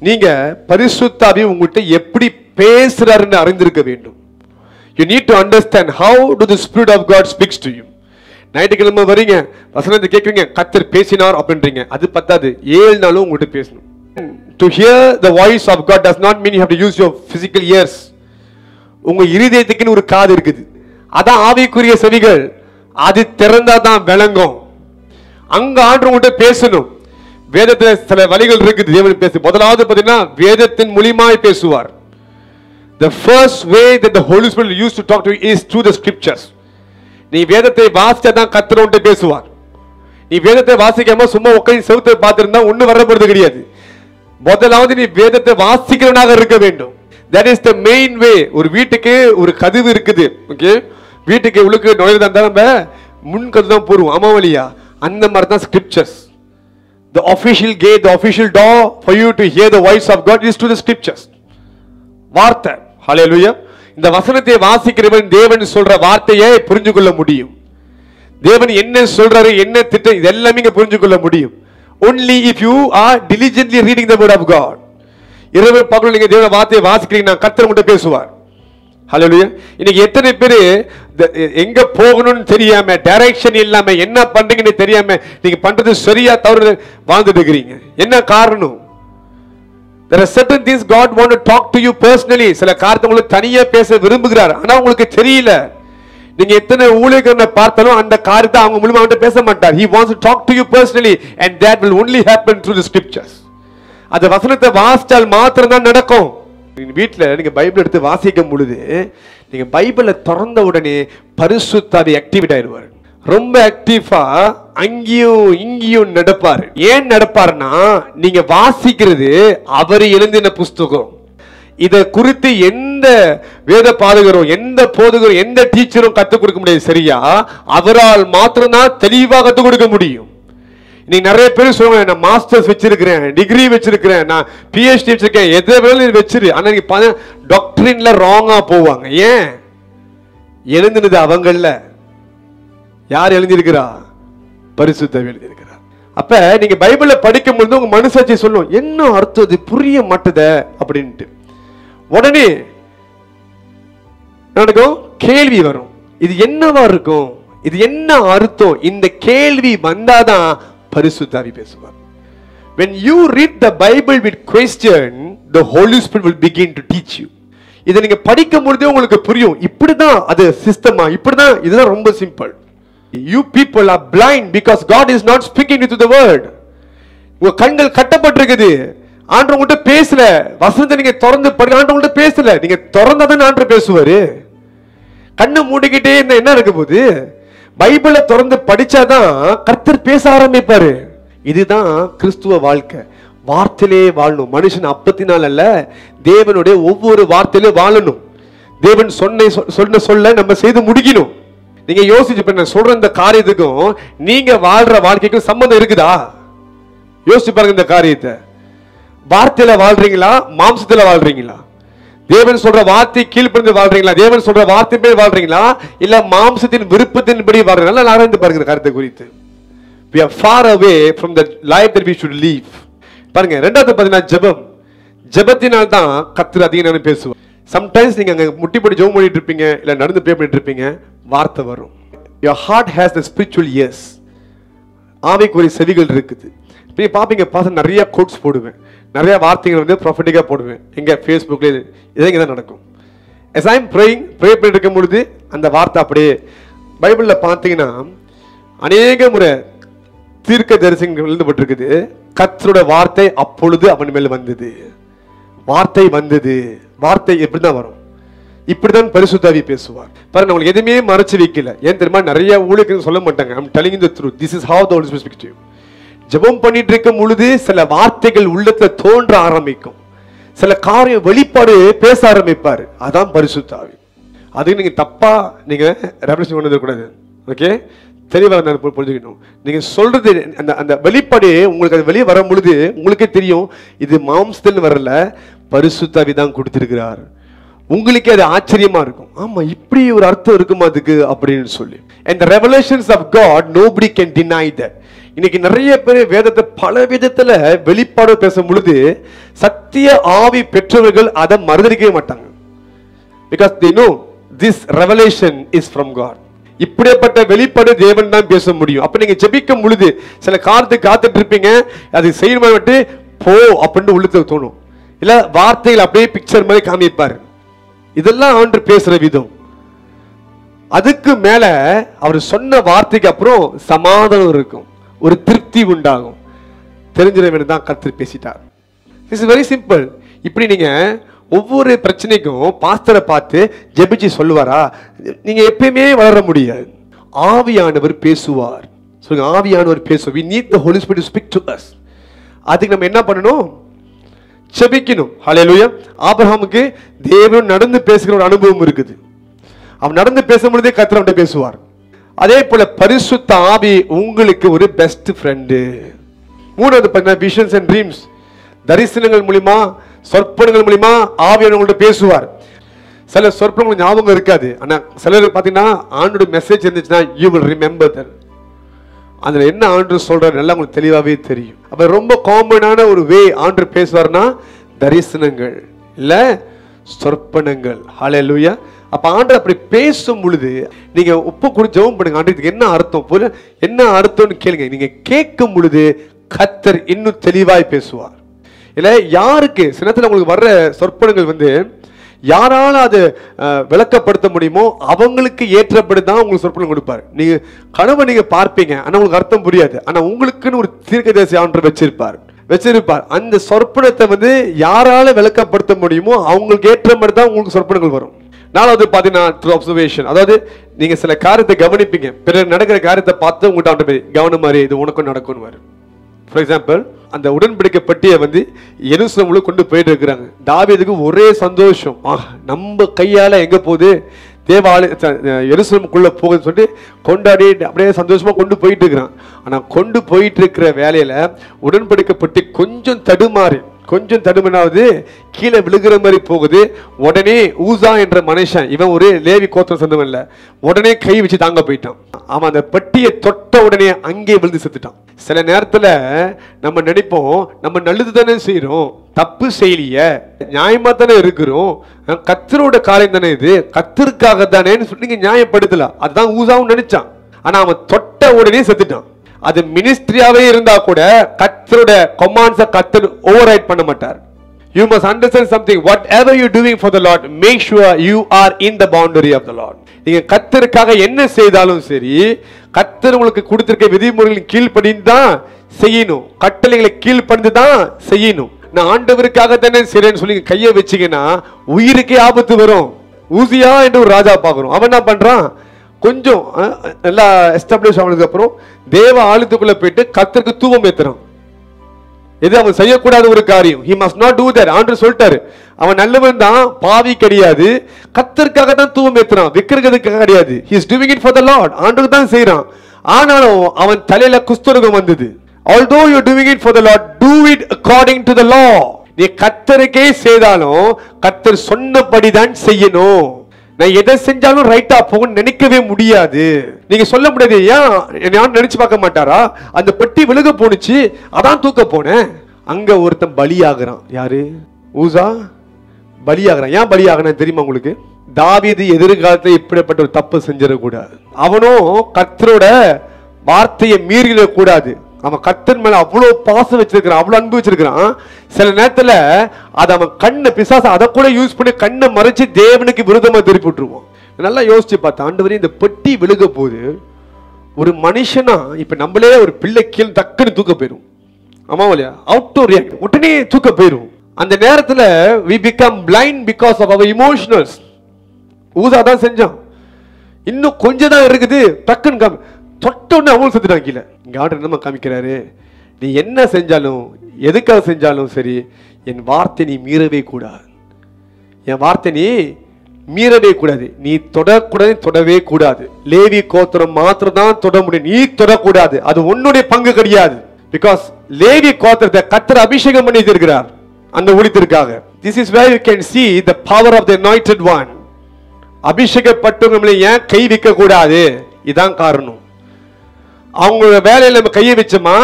நீங்க பரிசுத்த ஆவி உங்கள்கிட்ட எப்படி பேசுறாருன்னு அறிந்திருக்க வேண்டும். You need to understand how do the Spirit of God speaks to you. ஞாயிற்றுக்கிழமை வரீங்க, வசனத்தை கேட்குறீங்க, கர்த்தர் பேசினார் அப்படின்றீங்க. அது பத்தாது, 7 நாளும் உங்கள்கிட்ட பேசணும். To hear the voice of God does not mean you have to use your physical ears. உங்க இருதயத்துக்குன்னு ஒரு காது இருக்குது, அதான் ஆவிக்குரிய செவிகள். அது திறந்தாதான் விளங்கும். அங்க ஆண்டு உங்கள்கிட்ட பேசணும். வேதத்துல சில வழிகள் இருக்குது தேவன் பேசு. முதலாவது பார்த்தீங்கன்னா வேதத்தின் மூலமாய் பேசுவார். The first way that the Holy Spirit used to talk to you is through the scriptures. நீ வேதத்தை வாசிச்சாதான் கர்த்தர் உன்கிட்ட பேசுவார். நீ வேதத்தை வாசிக்காம சும்மா உட்கார்ந்து செவுத்தை பார்த்திருந்தா ஒன்னும் வரப்படுறது கிடையாது. முதலாவது நீ வேதத்தை வாசிக்கிறவனாக இருக்க வேண்டும். That is the main way. ஒரு வீட்டுக்கு ஒரு கதவு இருக்குது. ஓகே, வீட்டுக்கு உள்ளுக்கு நுழைறதா இருந்தா நம்ம முன் கதவு தான் போடுவோம், ஆமாவலியா? அந்த மாதிரி தான் scriptures. The official gate, the official door for you to hear the voice of God is to the scriptures. வார்த்தை. ஹல்லேலூயா. இந்த வசனத்தை வாசிக்கிறவன் தேவன் சொல்ற வார்த்தையை புரிஞ்சு கொள்ள முடியும். தேவன் என்ன சொல்றாரு, என்ன திட்டம், இதெல்லாம் நீங்க புரிஞ்சு கொள்ள முடியும். Only if you are diligently reading the word of God. இரவு பகல் நீங்க தேவனுடைய வார்த்தையை வாசிக்கிறீங்கன்னா கர்த்தர் உங்கள்கிட்ட பேசுவார். ஹல்லேலூயா. இன்னைக்கு எத்தனை பேர் எங்க போகணும்னு தெரியாம, டைரக்ஷன் இல்லாம, என்ன பண்றீங்கன்னு தெரியாம நீங்க பண்றது சரியா தவறு வாழ்ந்துட்டு இருக்கிறீங்க. என்ன காரணம்? There are certain things God want to talk to you personally. சில காரியத்தை உங்களுக்கு தனியா பேச விரும்புகிறார், ஆனா உங்களுக்கு தெரியல. நீங்க எத்தனை ஊழியர்களை பார்த்தாலும் அந்த காரியத்தை அவங்க மூலமா அவன்கிட்ட பேச மாட்டார். He wants to talk to you personally and that will only happen through the scriptures. அந்த வசனத்தை வாசித்தால் மாத்திரம் தான் நடக்கும். வீட்டில் நீங்க பைபிள் எடுத்து வாசிக்கும் பொழுது நீங்க பைபிளை திறந்த உடனே பரிசுத்த ஆவி ஆக்டிவேட் ஆயிடுவார். ரொம்ப ஆக்டிவா அங்கேயும் இங்கேயும் நடப்பாரு. ஏன் நடப்பாருன்னா நீங்க வாசிக்கிறது அவர் எழுதின புஸ்தகம். இத குறித்து எந்த வேத பாதகரும், எந்த போதகரும், எந்த டீச்சரும் கத்துக் கொடுக்க முடியாது. சரியா? அவரால் மாத்திரம்தான் தெளிவாக கத்துக் கொடுக்க முடியும். நீங்க நிறைய பேர் சொல்லுவாங்க, நான் மாஸ்டர்ஸ் வச்சிருக்கிறேன், டிகிரி வச்சிருக்கிறேன், நான் பிஹெச்டி வச்சிருக்கேன், எதை வேணாலும் வச்சிரு. ஆனா நீங்க டாக்டரின்ல ராங்கா போவாங்க. ஏன்? எழுந்தினது அவங்கள்ல. யார் எழுந்திருக்கிறா? பரிசுத்த ஆவி எழுதியிருக்கிறா. அப்ப நீங்க பைபிளை படிக்கும் பொழுது உங்க மனசாட்சி சொல்லும், என்ன அர்த்தம் இது புரிய மாட்டுத அப்படின்ட்டு. உடனே நடக்கும், கேள்வி வரும். இது என்னவா இருக்கும், இது என்ன அர்த்தம்? இந்த கேள்வி வந்தாதான் பரிசுத்த ஆவி பேசுவார். When you read the Bible with question, the Holy Spirit will begin to teach you. இதை நீங்க படிக்கும் பொழுதே உங்களுக்கு புரியும், இப்படிதான் அது சிஸ்டமா, இப்படிதான். இதுதான் ரொம்ப simple. You people are blind because God is not speaking to the word. உங்க கண்கள் கட்டப்பட்டிருக்குது. ஆண்டவர் உங்கள்கிட்ட பேசல. வசனத்தை நீங்க திறந்து படி, ஆண்டவர் உங்கள்கிட்ட பேசல. நீங்க திறந்தாதான் ஆண்டவர் பேசுவாரு. கண்ணை மூடிக்கிட்டே என்ன இருக்க போகுது? பைபிளை திறந்து படிச்சாதான் கர்த்தர் பேச ஆரம்பிப்பாரு. இதுதான் கிறிஸ்துவ வாழ்க்கை. வார்த்தையிலே வாழணும். மனுஷன் அப்பத்தினால் அல்ல, தேவனுடைய ஒவ்வொரு வார்த்தையிலே வாழணும். தேவன் சொன்ன சொல்ல நம்ம செய்து முடிக்கணும். நீங்க யோசிச்சு நான் சொல்ற இந்த காரியத்துக்கும் நீங்க வாழ்ற வாழ்க்கைக்கும் சம்பந்தம் இருக்குதா? யோசிச்சு பாருங்க. இந்த காரியத்தை வார்த்தையில வாழ்றீங்களா, மாம்சத்துல வாழ்றீங்களா? தேவன் சொல்ற வார்த்தை கீழ்ப்படிந்து வாழ்றீங்களா, தேவன் சொல்ற வார்த்தை பேர் வாழ்றீங்களா, இல்ல மாம்சத்தின் விருப்பத்தின்படி வாழ்றீங்களா? ஆராய்ந்து பாருங்க இந்த காரியத்தை குறித்து. We are far away from the life that we should live. பாருங்க, ரெண்டாவது பார்த்தீங்கன்னா ஜெபம். ஜெபத்தினால் தான் கர்த்தர் அதிக நேரம் பேசுவார். சம்டைம்ஸ் நீங்க அங்க முட்டிப்படி ஜெபம் பண்ணிட்டு இருப்பீங்க, இல்ல நடந்து ப்ரே பண்ணிட்டு இருப்பீங்க, வார்த்தை வரும். Your heart has the spiritual ears. ஆவிக்குரிய செவிகள் இருக்குது. நீங்க பாப்பீங்க, பார்த்து நிறைய கோட்ஸ் போடுவேன், நிறைய வார்த்தைகள் வந்து ப்ராஃபட்டிக்கா போடுவேன். எங்க ஃபேஸ்புக்ல இதை தான் நடக்கும். as I am praying, pray பண்ணிட்டு இருக்கும் பொழுது அந்த வார்த்தை அப்படியே பைபிள்ல பார்த்தீங்கன்னா அநேக முறை தீர்க்க தரிசனங்கள் எழுதப்பட்டிருக்குது. கர்த்தருடைய வார்த்தை அப்பொழுது அவன் மேல் வந்தது. வார்த்தை வந்தது. வார்த்தை எப்படிதான் வரும்? இப்படிதான் பரிசுத்த ஆவி பேசுவார். பாருங்க, உங்களுக்கு எதுவுமே மறைச்சு வைக்கல. ஏன் தெரியுமா? நிறைய ஊழியர்கள் சொல்ல மாட்டாங்க, I'm telling you the truth. This is how the Holy Spirit speaks to you. ஜெபம் பண்ணிட்டு இருக்கும் பொழுது சில வார்த்தைகள் உள்ளத்துல தோன்ற ஆரம்பிக்கும். சில காரியம் வெளிப்பாடு பேச ஆரம்பிப்பாரு. அதான் பரிசுத்த ஆவி. அதுக்கு நீங்க தப்பா நீங்க ரெஃபரன்ஸ் கொண்டு வரக்கூடாது. ஓகே, தெளிவா புரிஞ்சுக்கணும். நீங்க சொல்றது அந்த வெளிப்பாடு உங்களுக்கு அது வெளியே வரும் பொழுது உங்களுக்கே தெரியும், இது மாம்சத்தில் வரல, பரிசுத்த ஆவி தான் கொடுத்திருக்கிறார். உங்களுக்கே அது ஆச்சரியமா இருக்கும். ஆமா, இப்படி ஒரு அர்த்தம் இருக்குமா அதுக்கு அப்படின்னு சொல்லி. And the revelations of God, nobody can deny that. இன்னைக்கு நிறைய பேர் வேதத்தை பல விதத்துல வெளிப்பாடு பேசும் பொழுது சத்திய ஆவி பெற்றவர்கள் அதை மறுதலிக்கவே மாட்டாங்க. Because they know this revelation is from God. இப்படிப்பட்ட வெளிப்பாடு தேவன் தான் பேச முடியும். அப்ப நீங்க ஜெபிக்கும் பொழுது சில காரியத்துக்கு காத்துட்டு இருப்பீங்க, அது செய்யணுமா விட்டு போ அப்படின்னு உள்ளுக்கு தோணும். இல்ல வார்த்தைகள் அப்படியே பிக்சர் மாதிரி காமிப்பாரு. இதெல்லாம் ஆண்டு பேசுற விதம். அதுக்கு மேல அவர் சொன்ன வார்த்தைக்கு அப்புறம் சமாதானம் இருக்கும், ஒரு திருப்தி உண்டாகும். தெரிஞ்சிட தான் கர்த்தர் பேசிட்டார். This is very simple. இப்படி நீங்க ஒவ்வொரு பிரச்சனைக்கும் பாஸ்டரை பார்த்து ஜெபிச்சு சொல்லுவாரா? நீங்க எப்பயுமே வளர முடியாது. ஆவியானவர் பேசுவார். சொல்லுங்க, ஆவியானவர் பேசுவார். We need the Holy Spirit to speak to us. அதுக்கு நம்ம என்ன பண்ணணும்? ஜெபிக்கணும். ஹல்லேலூயா. ஆபிரகாமுக்கு தேவன் நடந்து பேசுகிற ஒரு அனுபவம் இருக்குது. அவன் நடந்து பேசும்பொழுதே கர்த்தர் அவன்கிட்ட பேசுவார். அதே போல பரிசுத்த ஆவி உங்களுக்கு ஒரு பெஸ்ட் ஃப்ரெண்டு. மூணாவது பார்த்தீங்கன்னா விஷன்ஸ் அண்ட் ட்ரீம்ஸ். தரிசனங்கள் மூலியமா, சொற்பனங்கள் மூலியமா ஆவியானவர் உங்கள்கிட்ட பேசுவார். சில சொற்பனங்கள் ஞாபகம் இருக்காது, ஆனா சிலர் பார்த்தீங்கன்னா ஆண்டோட மெசேஜ் இருந்துச்சுன்னா யூ வில் ரிமெம்பர் தட். அதுல என்ன ஆண்டவர் சொல்றாரு எல்லாம் உங்களுக்கு தெளிவாகவே தெரியும். அப்ப ரொம்ப காமனான ஒரு வே ஆண்டவர் பேசுவார்னா தரிசனங்கள் இல்ல சொற்பனங்கள். ஹல்லேலூயா. அப்ப ஆண்டவர் அப்படி பேசும் பொழுது நீங்க உப்பு கூட ஜெபம் பண்ணுங்க. ஆண்டவருக்கு என்ன அர்த்தம், என்ன அர்த்தம்னு கேளுங்க. நீங்க கேட்கும் பொழுது கர்த்தர் இன்னும் தெளிவாய் பேசுவார். இல்ல யாருக்கு சில நேரத்தில் உங்களுக்கு வர்ற சொற்பனங்கள் யாரால அது விளக்கப்படுத்த முடியுமோ அவங்களுக்கு ஏற்றப்படி தான் உங்களுக்கு சொற்பனம் கொடுப்பாரு. நீங்க கனவை நீங்க பார்ப்பீங்க, ஆனா உங்களுக்கு அர்த்தம் புரியாது. ஆனா உங்களுக்குன்னு ஒரு தீர்க்கதரிசி ஆண்டவர் வச்சிருப்பார். அந்த சொற்பனத்தை யாரால விளக்கப்படுத்த முடியுமோ அவங்களுக்கு ஏற்ற மாதிரி தான் உங்களுக்கு சொற்பனங்கள் வரும். நாலாவது பாத்தீங்கன்னா த்ரூ அப்சர்வேஷன். அதாவது நீங்க சில காரியத்தை கவனிப்பீங்க, பிறர் நடக்கிற காரியத்தை பார்த்து உங்கள்கிட்ட கவனம் மாதிரி இது உனக்கும் நடக்கும்னு வரும். ஃபார் எக்ஸாம்பிள், அந்த உடன்படிக்கை பட்டியை எருசலேமுக்கு கொண்டு போயிட்டு இருக்கிறாங்க. தாவீதுக்கு ஒரே சந்தோஷம், நம்ம கையால எங்க போகுது, எருசலேமுக்குள்ள போகுதுன்னு சொல்லிட்டு கொண்டாடி அப்படியே சந்தோஷமா கொண்டு போயிட்டு இருக்கிறான். ஆனா கொண்டு போயிட்டு இருக்கிற வேலையில உடன்படிக்கை பட்டி கொஞ்சம் தடுமாவது கீழே விழுகிற மாதிரி போகுது. உடனே ஊசா என்ற மனுஷன், இவன் ஒரு லேவி கோத்திரம் சொந்தம் இல்ல, உடனே கை வச்சு தாங்க போயிட்டான். அவன் அந்த பட்டியை தொட்ட உடனே அங்கே விழுந்து செத்துட்டான். சில நேரத்துல நம்ம நினைப்போம் நம்ம நல்லது தானே செய்யறோம், தப்பு செய்யலைய, நியாயமா தானே இருக்கிறோம், கர்த்தரோட காரியம் தானே இது, கர்த்தருக்காக தானேன்னு சொல்லி நியாயப்படுத்தலாம். அதுதான் ஊசாவும் நினைச்சான். ஆனா அவன் தொட்ட உடனே செத்துட்டான். அது மினிஸ்ட்ரியாவே இருந்தா கூட கர்த்தரோட கமாண்ட்ஸை கர்த்தர் ஓவர்ரைட் பண்ண மாட்டார். You must understand something. Whatever you doing for the Lord, make sure you are in the boundary of the Lord. நீங்க கர்த்தருக்காக என்ன செய்தாலும் சரி, கர்த்தர் உங்களுக்கு கொடுத்திருக்க விதிமுறைகளின் கீழ்ப்படிந்து தான் செய்யணும், கட்டளைகளை கீழ்ப்படிந்து தான் செய்யணும். நான் ஆண்டவருக்காக தானே செய்றேன்னு சொல்லி கையை வச்சீங்கன்னா உயிருக்கே ஆபத்து வரும். ஊசியா என்று ஒரு ராஜா பார்க்கிறோம். அவன் என்ன பண்றான், கொஞ்சம் நல்லா எஸ்டாப்ளிஷ் ஆனதுக்கு அப்புறம் தேவ ஆலயத்துக்குள்ள போயிட்டு கர்த்தருக்கு தூபம் ஏத்துறான். இது அவன் செய்யக்கூடாத ஒரு காரியம். He must not do that. ஆண்டவர் சொல்லிட்டாரு, அவன் நல்லவன் தான், பாவி கிடையாது, கர்த்தருக்காக தான் தூபம் ஏத்துறான், விக்கிரகத்துக்காக கிடையாது. He is doing it for the Lord. ஆண்டவர் தான் செய்றான். ஆனாலும் அவன் தலையில குஷ்டரோகம் வந்தது. Although you are doing it for the Lord, do it according to the law. நீ கர்த்தருக்கே செய்தாலும் கர்த்தர் சொன்னபடி தான் செய்யணும். நான் எதை செஞ்சாலும் ரைட்டா போகும் நினைக்கவே முடியாது. நீங்க சொல்ல முடியாது, ஏன் நினைச்சு பார்க்க மாட்டாரா, அந்த பெட்டி விழுக போனுச்சு, அதான் தூக்க போனேன். அங்க ஒருத்தன் பலியாகிறான். யாரு? ஊசா பலியாகிறான். ஏன் பலியாகிறான் தெரியுமா உங்களுக்கு? தாவீது எதிர்காலத்தில் இப்படிப்பட்ட ஒரு தப்பு செஞ்சிடக்கூடாது. அவனும் கர்த்தரோட வார்த்தையை மீறிடக்கூடாது. அவன் கர்த்தர் மேல அவ்வளவு பாசம் வச்சிருக்கிறான், அவ்வளவு அன்பு வச்சிருக்கிறான். சில நேரத்துல அது அவன் கண்ணை பிசாசு அதை கூட யூஸ் பண்ணி கண்ணை மறைச்சு தேவனுக்கு விரோதமா திருப்பி விட்டுருவோம். நல்லா யோசிச்சு பார்த்தா, ஆண்டவரே இந்த பெட்டி விழுக போது ஒரு மனுஷனா இப்ப நம்மளே ஒரு பிள்ளை கீழ் டக்குன்னு தூக்க போயிடும். ஆமா இல்லையா? அவுட் டு ரியாக்ட், உடனே தூக்க போயிடும். அந்த நேரத்துல we become blind because of our emotions. ஊதா தான் செஞ்சான், இன்னும் கொஞ்சம் தான் இருக்குது, டக்குன்னு தொட்டோன்னு அவங்களும் செத்துட்டாங்க கீழே. இங்க ஆர்டர் என்னமா காமிக்கிறாரு, நீ என்ன செஞ்சாலும் எதுக்காக செஞ்சாலும் சரி, என் வார்த்தை நீ மீறவே கூடாது, என் வார்த்தை நீ மீறவே கூடாது, நீ தொடக்கூடாது, தொடவே கூடாது. லேவி கோத்திரம் மாத்திரம் தான் தொட முடியும், நீ தொடக்கூடாது, அது உன்னுடைய பங்கு கிடையாது. பிகாஸ் லேவி கோத்திரத்தை கர்த்தர் அபிஷேகம் பண்ணி இருக்கிறார் அந்த ஊழியத்திற்காக. This is where you can see the power of the anointed one. அபிஷேகப்பட்டவங்களை ஏன் கை வைக்க கூடாது, இதான் காரணம். அவங்களோட வேலையில நம்ம கையை வச்சோமா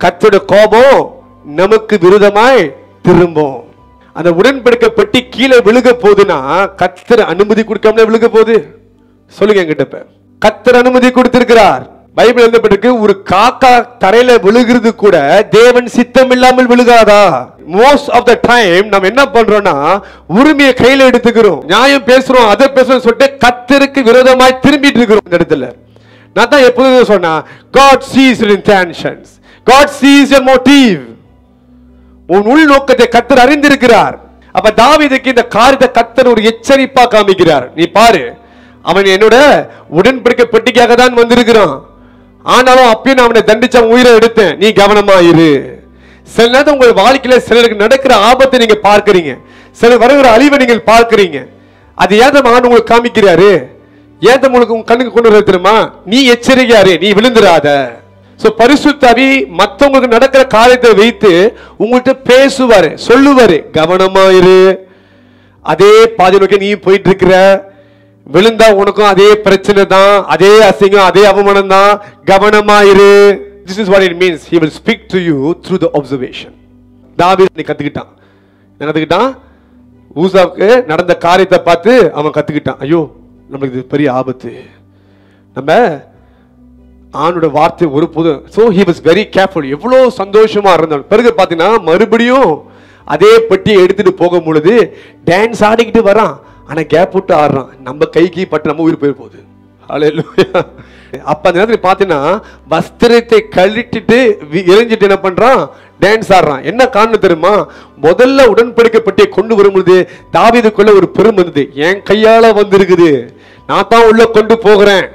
கர்த்தருடைய கோபம் நமக்கு விரோதமாய் திரும்பும். அந்த உடன்படிக்கை பெட்டி கீழே விழுக போகுதுன்னா கர்த்தர் அனுமதி கொடுக்காமலே விழுக போகுது. சொல்லுங்க என்கிட்ட. கர்த்தர் அனுமதி கொடுத்திருக்கிறார். பைபிள் எழுதப்பட்டிருக்கு, ஒரு காக்கா தரையில விழுகிறது கூட தேவன் சித்தம் இல்லாமல் விழுகாதா? மோஸ்ட் ஆஃப் த டைம் நம்ம என்ன பண்றோம்னா உரிமையை கையில எடுத்துக்கிறோம், நியாயம் பேசுறோம், அதை பேசுறோம் சொல்லிட்டு கர்த்தருக்கு விரோதமாய் திரும்பிட்டு இருக்கிறோம். இந்த இடத்துல நான் தான் எப்போதும் சொன்னா, God sees your intentions, God sees your motive. உன் உள் நோக்கத்தை கர்த்தர் அறிந்திருக்கிறார். அப்ப தாவீதுக்கு இந்த காரியத்தை கர்த்தர் ஒரு எச்சரிப்பா காமிக்கிறார். நீ பாரு, அவன் என்னோட உடன்படிக்கை பெட்டிக்காக தான் வந்திருக்கிறான், ஆனாலும் அப்பயும் நான் அவனை தண்டிச்ச உயிரை எடுத்தேன், நீ கவனமாயிரு. சில நேரம் உங்கள் வாழ்க்கையில சிலருக்கு நடக்கிற ஆபத்தை நீங்க பார்க்கிறீங்க, சில வருகிற அழிவை நீங்கள் பார்க்கிறீங்க. அது ஏன் உங்களுக்கு காமிக்கிறாரு, ஏன் உங்களுக்கு உங்க கண்ணுக்கு கொண்டு வர தெரியுமா? நீ எச்சரிக்கையாரு, நீ விழுந்துராத. சோ பரிசுத்த ஆவி மற்றவங்களுக்கு நடக்கிற காரியத்தை வைத்து உங்கள்கிட்ட பேசுவாரு, சொல்லுவாரு, கவனமாயிரு, அதே பாதை நோக்கி நீ போயிட்டு இருக்கிற, விழுந்தா உனக்கும் அதே பிரச்சனை தான், அதே அசிங்கம், அதே அவமானம் தான், கவனமாயிரு. This is what it means. He will speak to you through the observation. தாவீது நீ கத்துக்கிட்டான், என்ன கத்துக்கிட்டான்? ஊசாவுக்கு நடந்த காரியத்தை பார்த்து அவன் கத்துக்கிட்டான், ஐயோ நமக்கு இது பெரிய ஆபத்து, நம்ம ஆணோட வார்த்தை ஒரு போது. So he was very careful. எவ்வளவு சந்தோஷமா இருந்தான். பிறகு பாத்தீங்கன்னா மறுபடியும் அதே பெட்டியை எடுத்துட்டு போகும் பொழுது டான்ஸ் ஆடிக்கிட்டு வரான், ஆனா கேப் விட்டு ஆடுறான், நம்ம கைக்கு பட்டு நம்ம உயிர் போய் போகுது. ஹல்லேலூயா. அப்ப அந்த நேரத்தில் பாத்தீங்கன்னா வஸ்திரத்தை கழட்டிட்டு எரிஞ்சிட்டு என்ன பண்றான்? டான்ஸ் ஆடுறான். என்ன காரணம் தெரியுமா? முதல்ல உடன்படிக்கை பெட்டியை கொண்டு வரும்பொழுது தாவீதுக்குள்ள ஒரு பெருமை இருந்தது, என் கையால வந்திருக்குது, நான் தான் உள்ள கொண்டு போகிறேன்,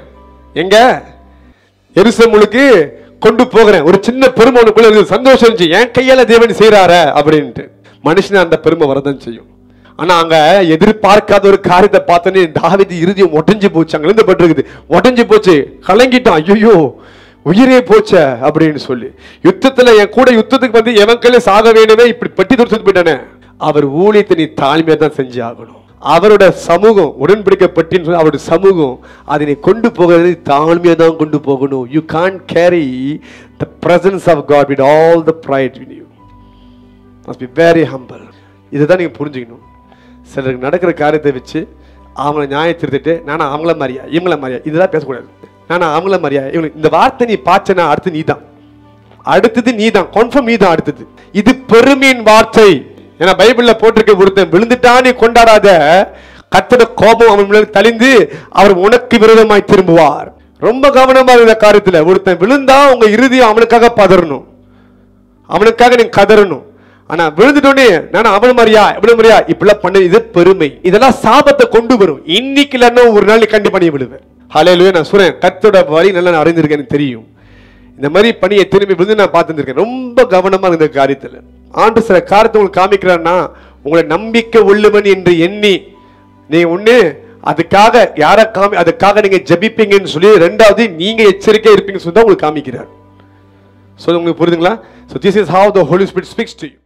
எங்க எருசலேமுக்கு கொண்டு போகிறேன், ஒரு சின்ன பெருமை உனக்குள்ள இருக்கு, சந்தோஷம் இருந்துச்சு, என் கையால தேவன் செய்யறாரு அப்படின்ட்டு. மனுஷன் அந்த பெருமை வரதான் செய்யும். ஆனா அங்க எதிர்பார்க்காத ஒரு காரியத்தை பார்த்தோன்னே தாவீது இருதயம் உடைஞ்சு போச்சு. அங்க எழுதப்பட்டிருக்குது, உடைஞ்சு போச்சு, கலங்கிட்டான், ஐயோ உயிரே போச்ச அப்படின்னு சொல்லி. யுத்தத்துல என் கூட யுத்தத்துக்கு வந்து எவன் கையில சாக வேணுமே, இப்படி பெட்டி துரத்துட்டு போயிட்டானே. அவர் ஊழியத்தை நீ தாழ்மையா தான் செஞ்சு ஆகணும். அவரோட சமூகம் உடன்படிக்கப்பட்டின்னு சொல்லி அவருடைய சமூகம் அதை நீ கொண்டு போகிறது தாழ்மையா தான் கொண்டு போகணும். You can't carry the presence of God with all the pride in you. Must be very humble. இதுதான் நீங்க புரிஞ்சுக்கணும். சிலருக்கு நடக்கிற காரியத்தை வச்சு அவங்கள நியாயம் திருத்திட்டு நானா அவங்கள மாதிரியா இவங்கள மாதிரியா இதெல்லாம் பேசக்கூடாது. நானா அவங்கள மாதிரியா இவங்களுக்கு இந்த வார்த்தை நீ பாச்சனா அடுத்து நீ தான், அடுத்தது நீ தான், கன்ஃபார்ம் நீ தான் அடுத்தது. இது பெருமையின் வார்த்தை. ஏன்னா பைபிள்ல போட்டிருக்க, ஒருத்தன் விழுந்துட்டானே கொண்டாடாத, கர்த்தருடைய கோபம் அவன் மேல் தளிந்து அவர் உனக்கு விரோதமாய் திரும்புவார். ரொம்ப கவனமா இந்த காரியத்துல. ஒருத்தன் விழுந்தா உங்க இறுதியும் அவனுக்காக பதறணும், அவனுக்காக நீங்க கதறணும். ஆனா விழுந்துட்டோன்னே நானும் அவன மாதிரியா இவ்வளவு மாதிரியா இப்படிலாம் பண்ண, இது பெருமை. இதெல்லாம் சாபத்தை கொண்டு வரும். இன்னைக்கு இல்லைன்னா ஒரு நாள் நீ கண்டிப்பா நீ விழுவேன். ஹல்லேலூயா. நான் சொல்றேன், கர்த்தரோட வழி நல்லா நான் அறிந்திருக்கேன், எனக்கு தெரியும். இந்த மாதிரி பணியை திரும்பி விழுந்து நான் பார்த்துருக்கேன். ரொம்ப கவனமா இந்த காரியத்துல ஆண்டு சில காரியத்தை உங்களுக்கு காமிக்கிறான்னா உங்களை நம்பிக்கை உள்ளவன் என்று எண்ணி நீ ஒண்ணு அதுக்காக யாரை அதுக்காக நீங்க ஜபிப்பீங்கன்னு சொல்லி, ரெண்டாவது நீங்க எச்சரிக்கை இருப்பீங்கன்னு சொல்லி தான் உங்களுக்கு காமிக்கிறார். So உங்களுக்கு புரியுதுங்களா? So this is how the Holy Spirit speaks to you.